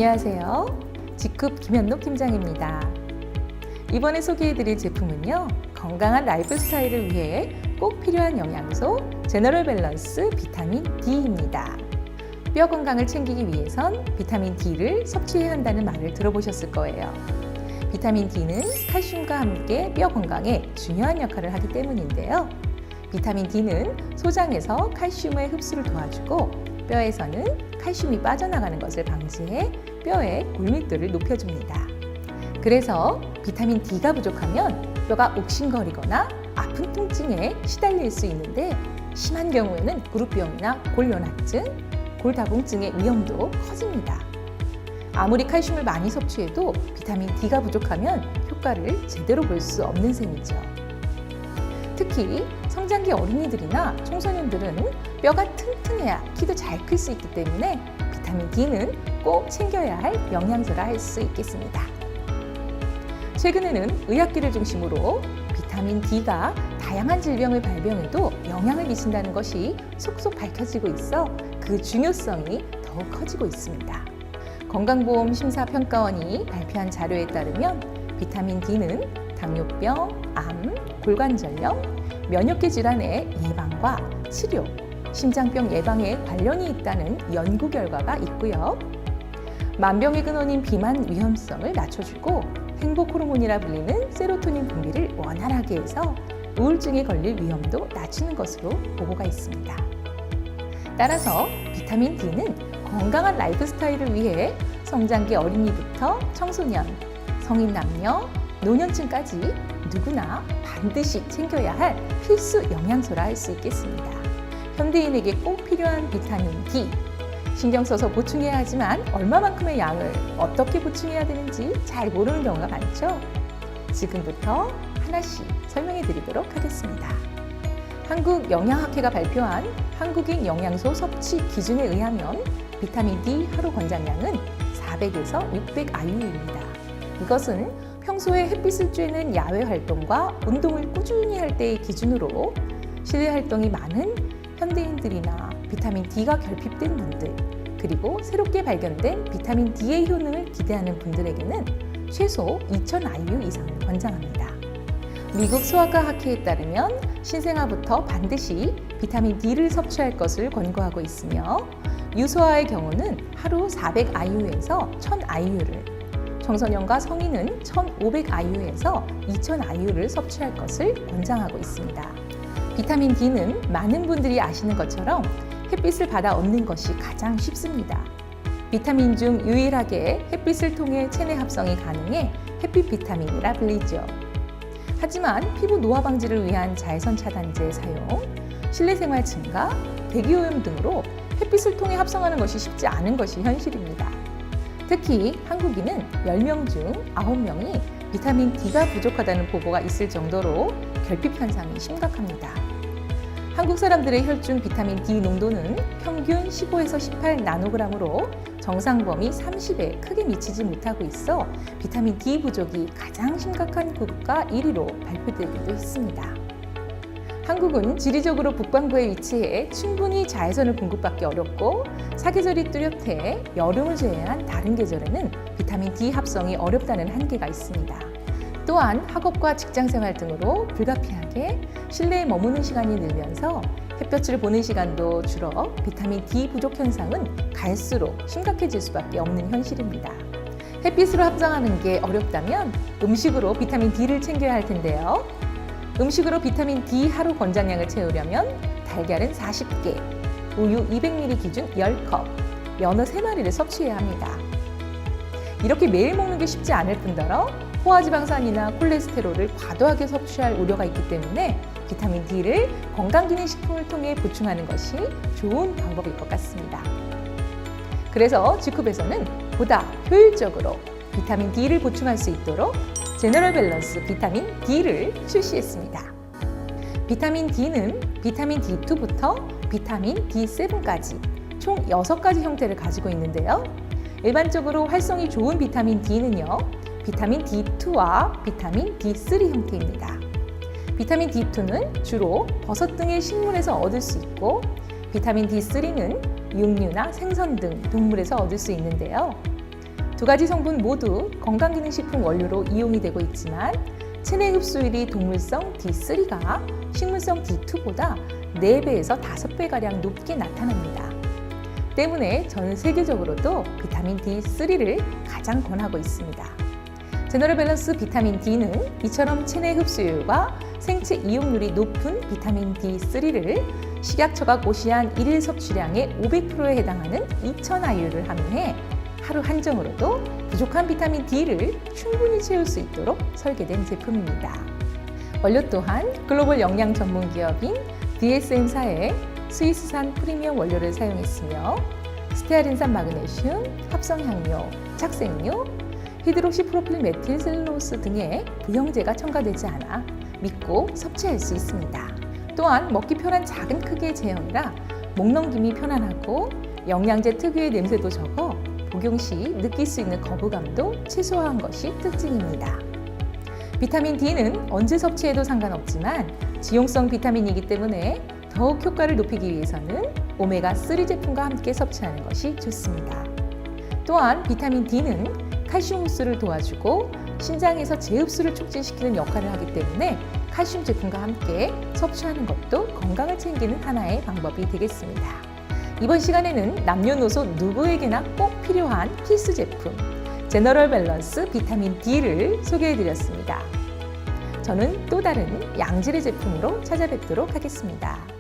안녕하세요. 지쿱 김현록 팀장입니다. 이번에 소개해드릴 제품은요, 건강한 라이프 스타일을 위해 꼭 필요한 영양소 제너럴 밸런스 비타민 D입니다. 뼈 건강을 챙기기 위해선 비타민 D를 섭취해야 한다는 말을 들어보셨을 거예요. 비타민 D는 칼슘과 함께 뼈 건강에 중요한 역할을 하기 때문인데요. 비타민 D는 소장에서 칼슘의 흡수를 도와주고 뼈에서는 칼슘이 빠져나가는 것을 방지해 뼈의 골밀도를 높여줍니다. 그래서 비타민 D가 부족하면 뼈가 옥신거리거나 아픈 통증에 시달릴 수 있는데 심한 경우에는 무릎병이나 골연화증, 골다공증의 위험도 커집니다. 아무리 칼슘을 많이 섭취해도 비타민 D가 부족하면 효과를 제대로 볼 수 없는 셈이죠. 특히 성장기 어린이들이나 청소년들은 뼈가 튼튼해야 키도 잘 클 수 있기 때문에 비타민 D는 꼭 챙겨야 할 영양소라 할 수 있겠습니다. 최근에는 의학계를 중심으로 비타민 D가 다양한 질병을 발병해도 영향을 미친다는 것이 속속 밝혀지고 있어 그 중요성이 더욱 커지고 있습니다. 건강보험심사평가원이 발표한 자료에 따르면 비타민 D는 당뇨병, 암, 골관절염, 면역계 질환의 예방과 치료, 심장병 예방에 관련이 있다는 연구 결과가 있고요. 만병의 근원인 비만 위험성을 낮춰주고 행복 호르몬이라 불리는 세로토닌 분비를 원활하게 해서 우울증에 걸릴 위험도 낮추는 것으로 보고가 있습니다. 따라서 비타민 D는 건강한 라이프 스타일을 위해 성장기 어린이부터 청소년, 성인 남녀, 노년층까지 누구나 반드시 챙겨야 할 필수 영양소라 할 수 있겠습니다. 현대인에게 꼭 필요한 비타민 D, 신경 써서 보충해야 하지만 얼마만큼의 양을 어떻게 보충해야 되는지 잘 모르는 경우가 많죠? 지금부터 하나씩 설명해 드리도록 하겠습니다. 한국영양학회가 발표한 한국인 영양소 섭취 기준에 의하면 비타민 D 하루 권장량은 400에서 600 IU입니다. 이것은 평소에 햇빛을 쬐는 야외 활동과 운동을 꾸준히 할 때의 기준으로 실내 활동이 많은 현대인들이나 비타민 D가 결핍된 분들, 그리고 새롭게 발견된 비타민 D의 효능을 기대하는 분들에게는 최소 2000 IU 이상을 권장합니다. 미국 소아과 학회에 따르면 신생아부터 반드시 비타민 D를 섭취할 것을 권고하고 있으며 유소아의 경우는 하루 400 IU에서 1000 IU를, 청소년과 성인은 1500 IU에서 2000 IU를 섭취할 것을 권장하고 있습니다. 비타민 D는 많은 분들이 아시는 것처럼 햇빛을 받아 얻는 것이 가장 쉽습니다. 비타민 중 유일하게 햇빛을 통해 체내 합성이 가능해 햇빛 비타민이라 불리죠. 하지만 피부 노화 방지를 위한 자외선 차단제 사용, 실내 생활 증가, 대기오염 등으로 햇빛을 통해 합성하는 것이 쉽지 않은 것이 현실입니다. 특히 한국인은 10명 중 9명이 비타민 D가 부족하다는 보고가 있을 정도로 결핍 현상이 심각합니다. 한국 사람들의 혈중 비타민 D 농도는 평균 15에서 18 나노그램으로 정상 범위 30에 크게 미치지 못하고 있어 비타민 D 부족이 가장 심각한 국가 1위로 발표되기도 했습니다. 한국은 지리적으로 북반구에 위치해 충분히 자외선을 공급받기 어렵고 사계절이 뚜렷해 여름을 제외한 다른 계절에는 비타민 D 합성이 어렵다는 한계가 있습니다. 또한 학업과 직장생활 등으로 불가피하게 실내에 머무는 시간이 늘면서 햇볕을 보는 시간도 줄어 비타민 D 부족 현상은 갈수록 심각해질 수밖에 없는 현실입니다. 햇빛으로 합성하는 게 어렵다면 음식으로 비타민 D를 챙겨야 할 텐데요. 음식으로 비타민 D 하루 권장량을 채우려면 달걀은 40개, 우유 200ml 기준 10컵, 연어 3마리를 섭취해야 합니다. 이렇게 매일 먹는 게 쉽지 않을 뿐더러 포화지방산이나 콜레스테롤을 과도하게 섭취할 우려가 있기 때문에 비타민 D를 건강기능식품을 통해 보충하는 것이 좋은 방법일 것 같습니다. 그래서 지쿱에서는 보다 효율적으로 비타민 D를 보충할 수 있도록 제너럴 밸런스 비타민 D를 출시했습니다. 비타민 D는 비타민 D2부터 비타민 D7까지 총 6가지 형태를 가지고 있는데요. 일반적으로 활성이 좋은 비타민 D는요, 비타민 D2와 비타민 D3 형태입니다. 비타민 D2는 주로 버섯 등의 식물에서 얻을 수 있고 비타민 D3는 육류나 생선 등 동물에서 얻을 수 있는데요. 두 가지 성분 모두 건강기능식품 원료로 이용이 되고 있지만 체내 흡수율이 동물성 D3가 식물성 D2보다 4배에서 5배가량 높게 나타납니다. 때문에 전 세계적으로도 비타민 D3를 가장 권하고 있습니다. 제너럴 밸런스 비타민 D는 이처럼 체내 흡수율과 생체 이용률이 높은 비타민 D3를 식약처가 고시한 일일 섭취량의 500%에 해당하는 2000IU를 함유해 하루 한정으로도 부족한 비타민 D를 충분히 채울 수 있도록 설계된 제품입니다. 원료 또한 글로벌 영양 전문 기업인 DSM사의 스위스산 프리미엄 원료를 사용했으며 스테아린산 마그네슘, 합성향료, 착색료, 히드록시프로필 메틸셀룰로스 등의 부형제가 첨가되지 않아 믿고 섭취할 수 있습니다. 또한 먹기 편한 작은 크기의 제형이라 목 넘김이 편안하고 영양제 특유의 냄새도 적어 복용 시 느낄 수 있는 거부감도 최소화한 것이 특징입니다. 비타민 D는 언제 섭취해도 상관없지만 지용성 비타민이기 때문에 더욱 효과를 높이기 위해서는 오메가3 제품과 함께 섭취하는 것이 좋습니다. 또한 비타민 D는 칼슘 흡수를 도와주고 신장에서 재흡수를 촉진시키는 역할을 하기 때문에 칼슘 제품과 함께 섭취하는 것도 건강을 챙기는 하나의 방법이 되겠습니다. 이번 시간에는 남녀노소 누구에게나 꼭 필요한 필수 제품 제너럴 밸런스 비타민 D를 소개해드렸습니다. 저는 또 다른 양질의 제품으로 찾아뵙도록 하겠습니다.